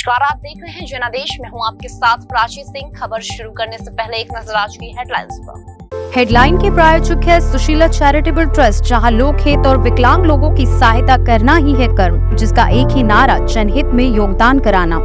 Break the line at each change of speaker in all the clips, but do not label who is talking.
नमस्कार, आप देख रहे हैं जनादेश। मैं हूं आपके साथ प्राची सिंह। खबर शुरू करने से पहले एक नजर आज की हेडलाइंस पर।
हेडलाइन के प्रायोजक है सुशीला चैरिटेबल ट्रस्ट, जहां लोकहित और विकलांग लोगों की सहायता करना ही है कर्म, जिसका एक ही नारा जनहित में योगदान कराना।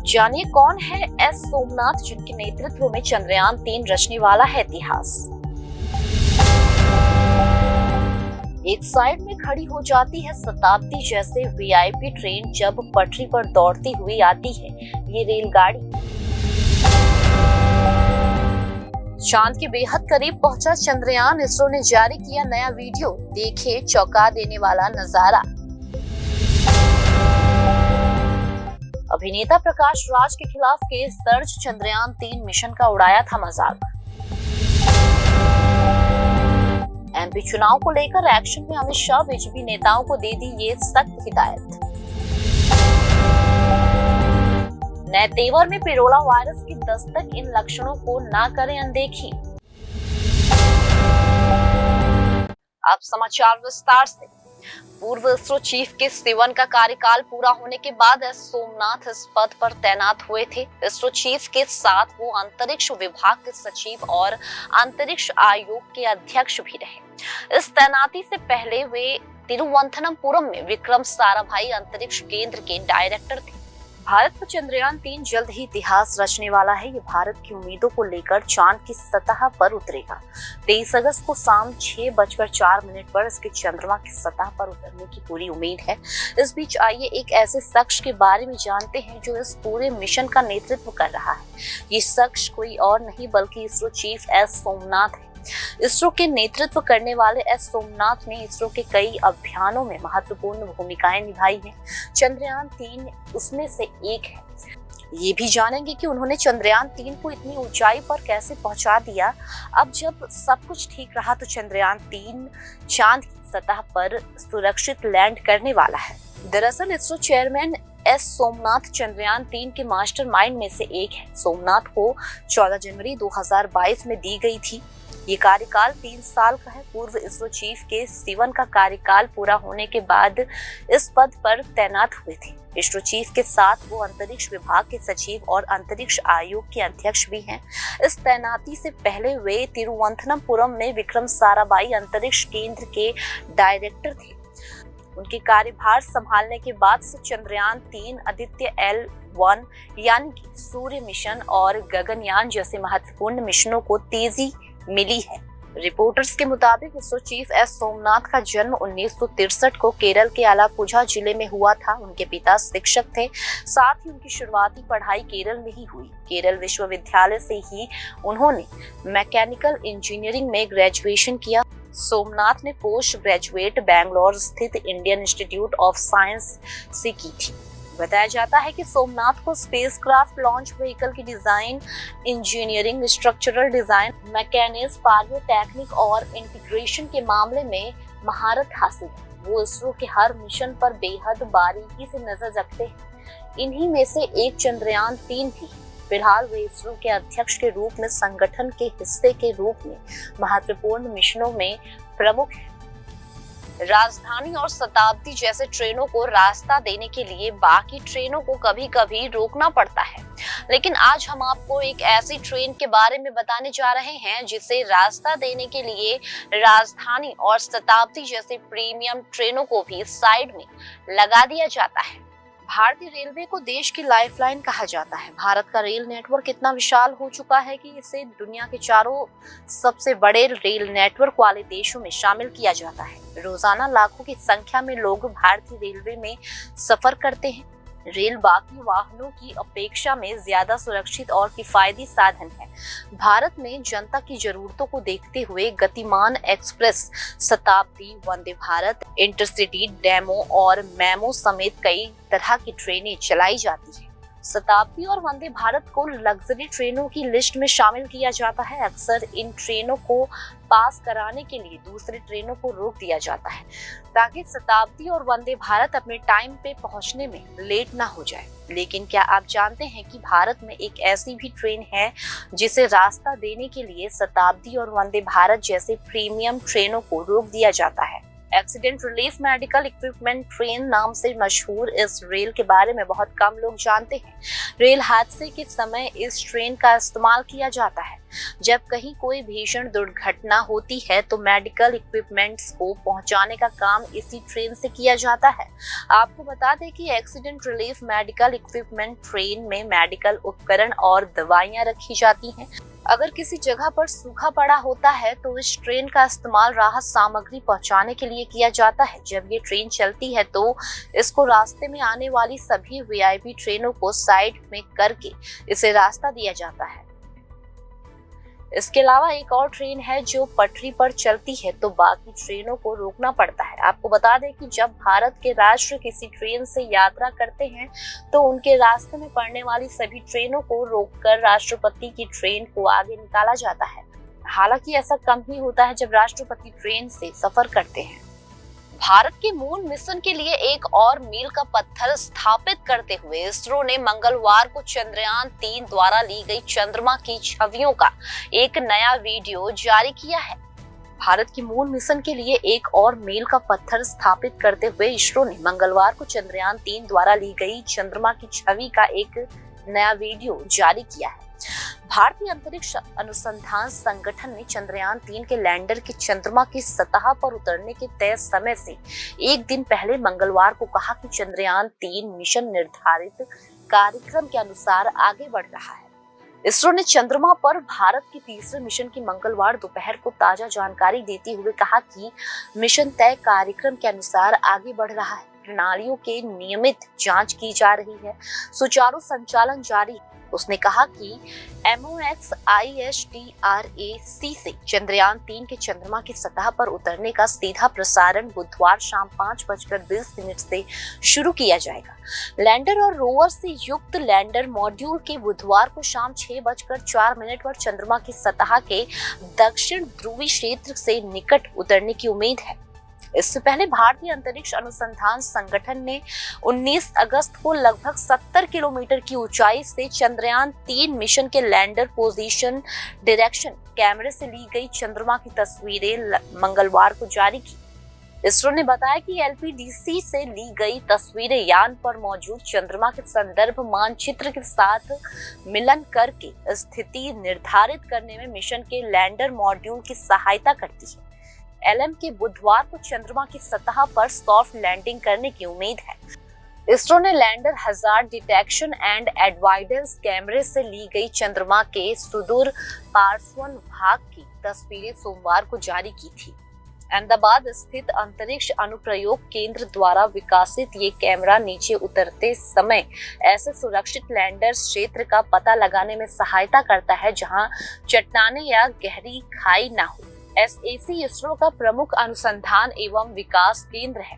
जानिए कौन है एस सोमनाथ, जिनके नेतृत्व में चंद्रयान 3 रचने वाला है इतिहास। एक साइड में खड़ी हो जाती है शताब्दी जैसे वीआईपी ट्रेन जब पटरी पर दौड़ती हुई आती है ये रेलगाड़ी। चांद के बेहद करीब पहुंचा चंद्रयान, इसरो ने जारी किया नया वीडियो, देखे चौंका देने वाला नजारा। अभिनेता प्रकाश राज के खिलाफ केस दर्ज, चंद्रयान 3 मिशन का उड़ाया था मजाक। एमपी चुनाव को लेकर एक्शन में अमित शाह, बीजेपी नेताओं को दे दी ये सख्त हिदायत। नए तेवर में पिरोला वायरस की दस्तक, इन लक्षणों को ना करें अनदेखी। अब समाचार विस्तार से। पूर्व इसरो चीफ के सिवन का कार्यकाल पूरा होने के बाद एस सोमनाथ इस पद पर तैनात हुए थे। इसरो चीफ के साथ वो अंतरिक्ष विभाग के सचिव और अंतरिक्ष आयोग के अध्यक्ष भी रहे। इस तैनाती से पहले वे तिरुवनंतपुरम में विक्रम साराभाई अंतरिक्ष केंद्र के डायरेक्टर थे। भारत का चंद्रयान 3 जल्द ही इतिहास रचने वाला है। ये भारत की उम्मीदों को लेकर चांद की सतह पर उतरेगा। 23 अगस्त को शाम 6:04 पर इसके चंद्रमा की सतह पर उतरने की पूरी उम्मीद है। इस बीच आइए एक ऐसे शख्स के बारे में जानते हैं जो इस पूरे मिशन का नेतृत्व कर रहा है। ये शख्स कोई और नहीं बल्कि इसरो चीफ एस सोमनाथ है। इसरो के नेतृत्व करने वाले एस सोमनाथ ने इसरो के कई अभियानों में महत्वपूर्ण भूमिकाएं निभाई हैं। चंद्रयान 3 उसमें से एक है। ये भी जानेंगे कि उन्होंने चंद्रयान 3 को इतनी ऊंचाई पर कैसे पहुंचा दिया। अब जब सब कुछ ठीक रहा तो चंद्रयान 3 चांद की सतह पर सुरक्षित लैंड करने वाला है। दरअसल इसरो चेयरमैन एस सोमनाथ चंद्रयान 3 के मास्टरमाइंड में से एक है। सोमनाथ को 14 जनवरी 2022 में दी गई थी। ये कार्यकाल 3 साल का है। पूर्व इसरो चीफ के सिवन का कार्यकाल पूरा होने के बाद इस पद पर तैनात हुए थे। इसरो चीफ के साथ वो अंतरिक्ष विभाग के सचिव और अंतरिक्ष आयोग के अध्यक्ष भी हैं। इस तैनाती से पहले वे तिरुवनंतपुरम में विक्रम साराभाई अंतरिक्ष केंद्र के डायरेक्टर थे। उनके कार्यभार संभालने के बाद से चंद्रयान 3, आदित्य L1 यानी कि सूर्य मिशन और गगनयान जैसे महत्वपूर्ण मिशनों को तेजी मिली है। रिपोर्टर्स के मुताबिक इसरो चीफ एस सोमनाथ का जन्म 1963 को केरल के आलापुझा जिले में हुआ था। उनके पिता शिक्षक थे, साथ ही उनकी शुरुआती पढ़ाई केरल में ही हुई। केरल विश्वविद्यालय से ही उन्होंने मैकेनिकल इंजीनियरिंग में ग्रेजुएशन किया। सोमनाथ ने पोस्ट ग्रेजुएट बैंगलोर स्थित इंडियन इंस्टीट्यूट ऑफ साइंस से की थी। बताया जाता है कि सोमनाथ को स्पेसक्राफ्ट लॉन्च व्हीकल की design, engineering, structural design, mechanism, pyrotechnic और इंटीग्रेशन के मामले में महारत हासिल है। वो इसरो के हर मिशन पर बेहद बारीकी से नजर रखते हैं। इन्हीं में से एक चंद्रयान 3 भी। फिलहाल वे इसरो के अध्यक्ष के रूप में संगठन के हिस्से के रूप में महत्वपूर्ण मिशनों में प्रमुख है। राजधानी और शताब्दी जैसे ट्रेनों को रास्ता देने के लिए बाकी ट्रेनों को कभी कभी रोकना पड़ता है, लेकिन आज हम आपको एक ऐसी ट्रेन के बारे में बताने जा रहे हैं जिसे रास्ता देने के लिए राजधानी और शताब्दी जैसे प्रीमियम ट्रेनों को भी साइड में लगा दिया जाता है। भारतीय रेलवे को देश की लाइफलाइन कहा जाता है। भारत का रेल नेटवर्क इतना विशाल हो चुका है कि इसे दुनिया के चारों सबसे बड़े रेल नेटवर्क वाले देशों में शामिल किया जाता है। रोजाना लाखों की संख्या में लोग भारतीय रेलवे में सफर करते हैं। रेल बाकी वाहनों की अपेक्षा में ज्यादा सुरक्षित और किफायती साधन है। भारत में जनता की जरूरतों को देखते हुए गतिमान एक्सप्रेस, शताब्दी, वंदे भारत, इंटरसिटी, डेमो और मेमो समेत कई तरह की ट्रेनें चलाई जाती है। शताब्दी और वंदे भारत को लग्जरी ट्रेनों की लिस्ट में शामिल किया जाता है। अक्सर इन ट्रेनों को पास कराने के लिए दूसरी ट्रेनों को रोक दिया जाता है ताकि शताब्दी और वंदे भारत अपने टाइम पे पहुंचने में लेट ना हो जाए। लेकिन क्या आप जानते हैं कि भारत में एक ऐसी भी ट्रेन है जिसे रास्ता देने के लिए शताब्दी और वंदे भारत जैसे प्रीमियम ट्रेनों को रोक दिया जाता है। Accident relief medical equipment train नाम से मशहूर इस रेल के बारे में बहुत कम लोग जानते हैं। रेल हादसे के समय इस ट्रेन का इस्तेमाल किया जाता है। जब कहीं कोई भीषण दुर्घटना होती है तो मेडिकल इक्विपमेंट्स को पहुंचाने का काम इसी ट्रेन से किया जाता है। आपको बता दें कि accident relief medical equipment train में मेडिकल उपकरण और दवाइयां रखी जाती हैं। अगर किसी जगह पर सूखा पड़ा होता है तो इस ट्रेन का इस्तेमाल राहत सामग्री पहुंचाने के लिए किया जाता है। जब ये ट्रेन चलती है तो इसको रास्ते में आने वाली सभी वीआईपी ट्रेनों को साइड में करके इसे रास्ता दिया जाता है। इसके अलावा एक और ट्रेन है जो पटरी पर चलती है तो बाकी ट्रेनों को रोकना पड़ता है। आपको बता दें कि जब भारत के राष्ट्र किसी ट्रेन से यात्रा करते हैं तो उनके रास्ते में पड़ने वाली सभी ट्रेनों को रोककर राष्ट्रपति की ट्रेन को आगे निकाला जाता है। हालांकि ऐसा कम ही होता है जब राष्ट्रपति ट्रेन से सफर करते हैं। भारत के मून मिशन के लिए एक और मील का पत्थर स्थापित करते हुए इसरो ने मंगलवार को चंद्रयान 3 द्वारा ली गई चंद्रमा की छवियों का एक नया वीडियो जारी किया है। भारत की मून मिशन के लिए एक और मील का पत्थर स्थापित करते हुए इसरो ने मंगलवार को चंद्रयान 3 द्वारा ली गई चंद्रमा की छवि का एक नया वीडियो जारी किया है। भारतीय अंतरिक्ष अनुसंधान संगठन ने चंद्रयान 3 के लैंडर के चंद्रमा की सतह पर उतरने के तय समय से एक दिन पहले मंगलवार को कहा कि चंद्रयान 3 मिशन निर्धारित कार्यक्रम के अनुसार आगे बढ़ रहा है। इसरो ने चंद्रमा पर भारत के तीसरे मिशन की मंगलवार दोपहर को ताजा जानकारी देते हुए कहा कि मिशन तय कार्यक्रम के अनुसार आगे बढ़ रहा है। प्रणालियों के नियमित जांच की जा रही है, सुचारू संचालन जारी है। उसने कहा कि MOXISTRAC से चंद्रयान 3 के चंद्रमा की सतह पर उतरने का सीधा प्रसारण बुधवार शाम 5:20 से शुरू किया जाएगा। लैंडर और रोवर से युक्त लैंडर मॉड्यूल के बुधवार को शाम 6:04 पर चंद्रमा की सतह के दक्षिण ध्रुवीय क्षेत्र से निकट उतरने की उम्मीद है। इससे पहले भारतीय अंतरिक्ष अनुसंधान संगठन ने 19 अगस्त को लगभग 70 किलोमीटर की ऊंचाई से चंद्रयान 3 मिशन के लैंडर पोजीशन डायरेक्शन कैमरे से ली गई चंद्रमा की तस्वीरें मंगलवार को जारी की। इसरो ने बताया कि LPDC से ली गई तस्वीरें यान पर मौजूद चंद्रमा के संदर्भ मानचित्र के साथ मिलन करके स्थिति निर्धारित करने में मिशन के लैंडर मॉड्यूल की सहायता करती है। LM के बुधवार को चंद्रमा की सतह पर सॉफ्ट लैंडिंग करने की उम्मीद है। इसरो ने लैंडर हजार्ड डिटेक्शन एंड एडवाइडेंस कैमरे से ली गई चंद्रमा के सुदूर पार्श्वन भाग की तस्वीरें सोमवार को जारी की थी। अहमदाबाद स्थित अंतरिक्ष अनुप्रयोग केंद्र द्वारा विकसित ये कैमरा नीचे उतरते समय ऐसे सुरक्षित लैंडर क्षेत्र का पता लगाने में सहायता करता है जहां चट्टानें या गहरी खाई न हो। SAC इसरो का प्रमुख अनुसंधान एवं विकास केंद्र है।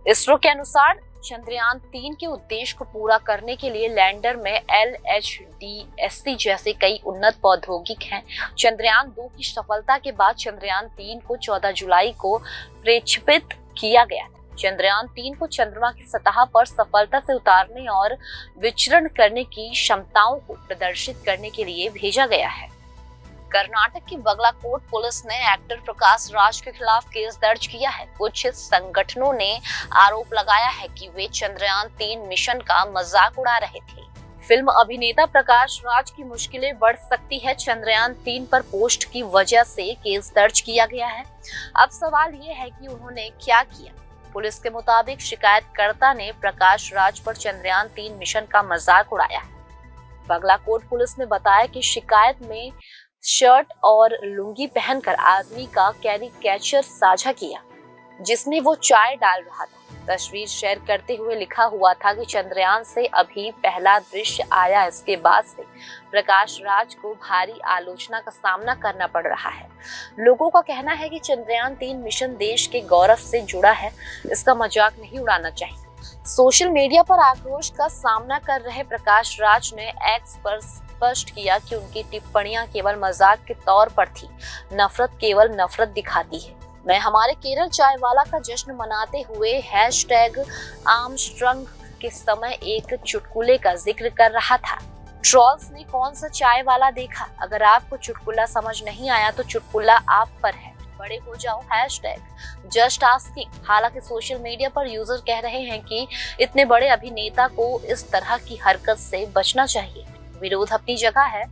इसरो के अनुसार चंद्रयान 3 के उद्देश्य को पूरा करने के लिए लैंडर में LHDSC जैसे कई उन्नत प्रौद्योगिक हैं। चंद्रयान 2 की सफलता के बाद चंद्रयान 3 को 14 जुलाई को प्रक्षेपित किया गया था। चंद्रयान 3 को चंद्रमा की सतह पर सफलता से उतारने और विचरण करने की क्षमताओं को प्रदर्शित करने के लिए भेजा गया है। कर्नाटक की बगलाकोट पुलिस ने एक्टर प्रकाश राज के खिलाफ केस दर्ज किया है। कुछ संगठनों ने आरोप लगाया है कि वे चंद्रयान 3 मिशन का मजाक उड़ा रहे थे। फिल्म अभिनेता प्रकाश राज की मुश्किलें बढ़ सकती है। चंद्रयान 3 पर पोस्ट की वजह से केस दर्ज किया गया है। अब सवाल ये है कि उन्होंने क्या किया। पुलिस के मुताबिक शिकायतकर्ता ने प्रकाश राज पर चंद्रयान 3 मिशन का मजाक उड़ाया है। बगलाकोट पुलिस ने बताया कि शिकायत में शर्ट और लुंगी पहनकर आदमी का कैरिकेचर साझा किया जिसमें वो चाय डाल रहा था। तस्वीर शेयर करते हुए लिखा हुआ था कि चंद्रयान से अभी पहला दृश्य आया, इसके बाद से प्रकाश राज को भारी आलोचना का सामना करना पड़ रहा है। लोगों का कहना है कि चंद्रयान 3 मिशन देश के गौरव से जुड़ा है, इसका मजाक नहीं उड़ाना चाहिए। सोशल मीडिया पर आक्रोश का सामना कर रहे प्रकाश राज ने एक्स पर स्पष्ट किया कि उनकी टिप्पणियां केवल मजाक के तौर पर थी। नफरत केवल नफरत दिखाती है। मैं हमारे केरल चाय वाला का जश्न मनाते हुए #आर्मस्ट्रांग के समय एक चुटकुले का जिक्र कर रहा था। ट्रोल्स ने कौन सा चाय वाला देखा? अगर आपको चुटकुला समझ नहीं आया तो चुटकुला आप पर है। बड़े हो जाओ जस्ट आस्किंग। हालांकि सोशल मीडिया पर यूजर कह रहे हैं कि इतने बड़े अभिनेता को इस तरह की हरकत से बचना चाहिए। विरोध अपनी जगह है,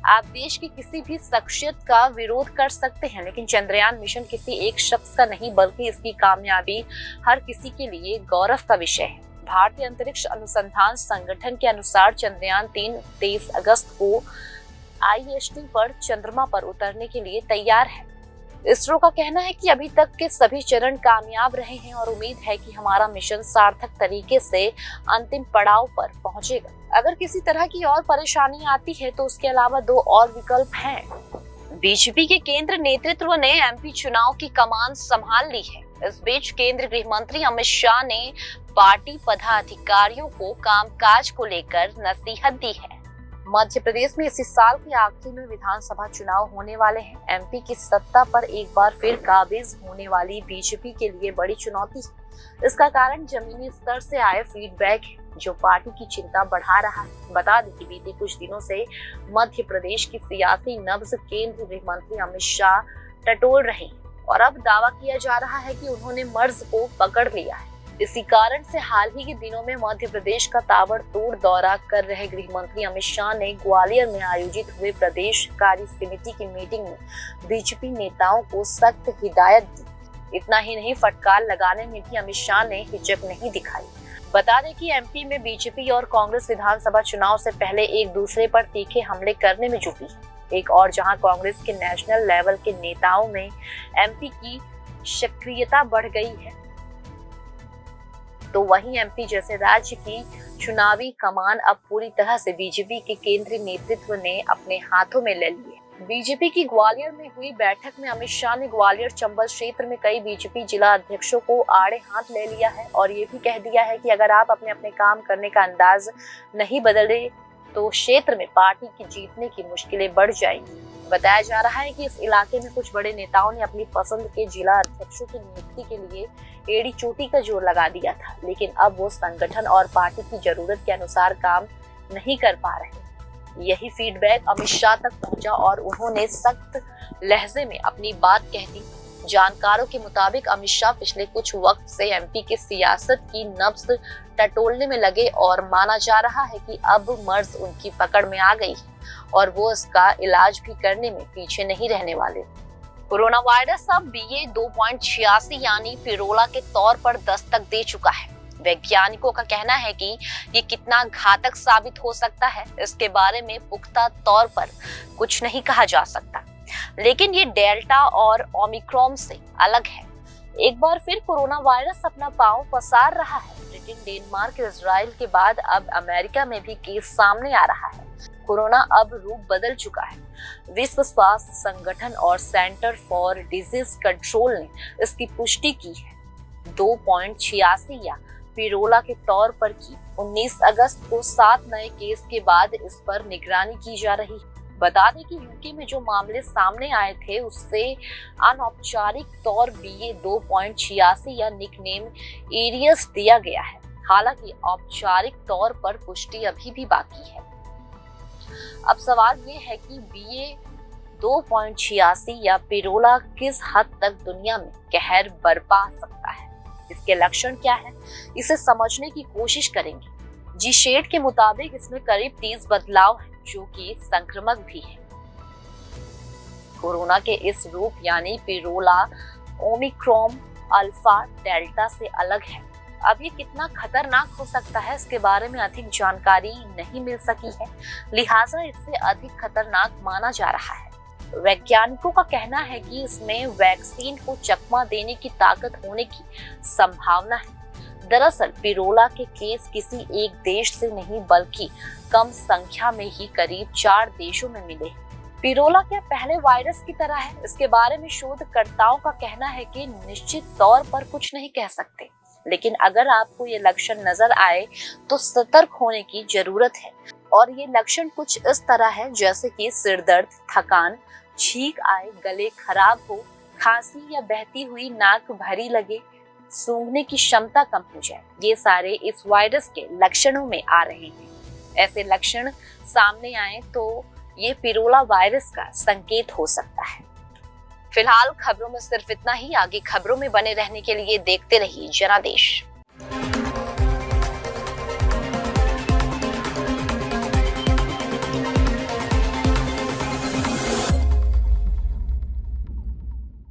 आप देश की किसी भी शख्सियत का विरोध कर सकते हैं, लेकिन चंद्रयान मिशन किसी एक शख्स का नहीं बल्कि इसकी कामयाबी हर किसी के लिए गौरव का विषय है। भारतीय अंतरिक्ष अनुसंधान संगठन के अनुसार चंद्रयान 3 23 अगस्त को IST पर चंद्रमा पर उतरने के लिए तैयार है। इसरो का कहना है कि अभी तक के सभी चरण कामयाब रहे हैं और उम्मीद है कि हमारा मिशन सार्थक तरीके से अंतिम पड़ाव पर पहुंचेगा। अगर किसी तरह की और परेशानी आती है तो उसके अलावा 2 और विकल्प हैं। बीजेपी के केंद्र नेतृत्व ने MP चुनाव की कमान संभाल ली है। इस बीच केंद्रीय गृह मंत्री अमित शाह ने पार्टी पदाधिकारियों को कामकाज को लेकर नसीहत दी है। मध्य प्रदेश में इसी साल के आखिरी में विधानसभा चुनाव होने वाले हैं। MP की सत्ता पर एक बार फिर काबिज होने वाली बीजेपी के लिए बड़ी चुनौती है। इसका कारण जमीनी स्तर से आए फीडबैक है, जो पार्टी की चिंता बढ़ा रहा है। बता दें कि बीते कुछ दिनों से मध्य प्रदेश की सियासी नब्ज केंद्रीय गृह मंत्री अमित शाह टटोल रहे हैं और अब दावा किया जा रहा है कि उन्होंने मर्ज को पकड़ लिया है। इसी कारण से हाल ही के दिनों में मध्य प्रदेश का ताबड़तोड़ दौरा कर रहे गृह मंत्री अमित शाह ने ग्वालियर में आयोजित हुए प्रदेश कार्य समिति की मीटिंग में बीजेपी नेताओं को सख्त हिदायत दी। इतना ही नहीं, फटकार लगाने में भी अमित शाह ने हिचक नहीं दिखाई। बता दें कि MP में बीजेपी और कांग्रेस विधानसभा चुनाव से पहले एक दूसरे पर तीखे हमले करने में जुटी है। एक और जहां कांग्रेस के नेशनल लेवल के नेताओं में MP की सक्रियता बढ़ गई है, तो वहीं MP जैसे राज्य की चुनावी कमान अब पूरी तरह से बीजेपी के केंद्रीय नेतृत्व ने अपने हाथों में ले ली है। बीजेपी की ग्वालियर में हुई बैठक में अमित शाह ने ग्वालियर चंबल क्षेत्र में कई बीजेपी जिला अध्यक्षों को आड़े हाथ ले लिया है और ये भी कह दिया है कि अगर आप अपने अपने काम करने का अंदाज नहीं बदले तो क्षेत्र में पार्टी की जीतने की मुश्किलें बढ़ जाएंगी। बताया जा रहा है कि इस इलाके में कुछ बड़े नेताओं ने अपनी पसंद के जिला अध्यक्षों की नियुक्ति के लिए एड़ी चोटी का जोर लगा दिया था, लेकिन अब वो संगठन और पार्टी की जरूरत के अनुसार काम नहीं कर पा रहे। यही फीडबैक अमित शाह तक पहुंचा और उन्होंने सख्त लहजे में अपनी बात कह दी। जानकारों के मुताबिक अमित शाह पिछले कुछ वक्त से MP की सियासत की नब्ज टटोलने में लगे और माना जा रहा है कि अब मर्ज उनकी पकड़ में आ गई है और वो इसका इलाज भी करने में पीछे नहीं रहने वाले। कोरोना वायरस अब BA 2.86 यानी पिरोला के तौर पर दस्तक दे चुका है। वैज्ञानिकों का कहना है कि ये कितना घातक साबित हो सकता है, इसके बारे में पुख्ता तौर पर कुछ नहीं कहा जा सकता, लेकिन ये डेल्टा और ओमिक्रॉन से अलग है। एक बार फिर कोरोना वायरस अपना पांव पसार रहा है। ब्रिटेन, डेनमार्क, इजराइल के बाद अब अमेरिका में भी केस सामने आ रहा है। कोरोना अब रूप बदल चुका है। विश्व स्वास्थ्य संगठन और सेंटर फॉर डिजीज कंट्रोल ने इसकी पुष्टि की है। 2.86 या पिरोला के तौर पर की 19 अगस्त को 7 नए केस के बाद इस पर निगरानी की जा रही है। बता दें कि यूके में जो मामले सामने आए थे उससे अनौपचारिक तौर BA 2.86 या निकनेम एरियस दिया गया है। हालांकि औपचारिक तौर पर पुष्टि अभी भी बाकी है। अब सवाल ये है कि BA 2.86 या पिरोला किस हद तक दुनिया में कहर बरपा सकता है, इसके लक्षण क्या है, इसे समझने की कोशिश करेंगे। जी-शेड के मुताबिक इसमें करीब 30 बदलाव हैं जो कि संक्रामक भी है। कोरोना के इस रूप यानी पिरोला ओमिक्रॉन अल्फा डेल्टा से अलग है। अब ये कितना खतरनाक हो सकता है इसके बारे में अधिक जानकारी नहीं मिल सकी है, लिहाजा इससे अधिक खतरनाक माना जा रहा है। वैज्ञानिकों का कहना है कि इसमें वैक्सीन को चकमा देने की ताकत होने की संभावना है। दरअसल पिरोला के केस किसी एक देश से नहीं बल्कि कम संख्या में ही करीब 4 देशों में मिले। पिरोला क्या पहले वायरस की तरह है? इसके बारे में शोधकर्ताओं का कहना है कि निश्चित तौर पर कुछ नहीं कह सकते, लेकिन अगर आपको ये लक्षण नजर आए तो सतर्क होने की जरूरत है। और ये लक्षण कुछ इस तरह है जैसे कि सिर दर्द, थकान, छींक आए, गले खराब हो, खांसी या बहती हुई नाक भरी लगे, सूंघने की क्षमता कम हो जाए। ये सारे इस वायरस के लक्षणों में आ रहे हैं। ऐसे लक्षण सामने आए तो ये पिरोला वायरस का संकेत हो सकता है। फिलहाल खबरों में सिर्फ इतना ही। आगे खबरों में बने रहने के लिए देखते रहिए जनादेश।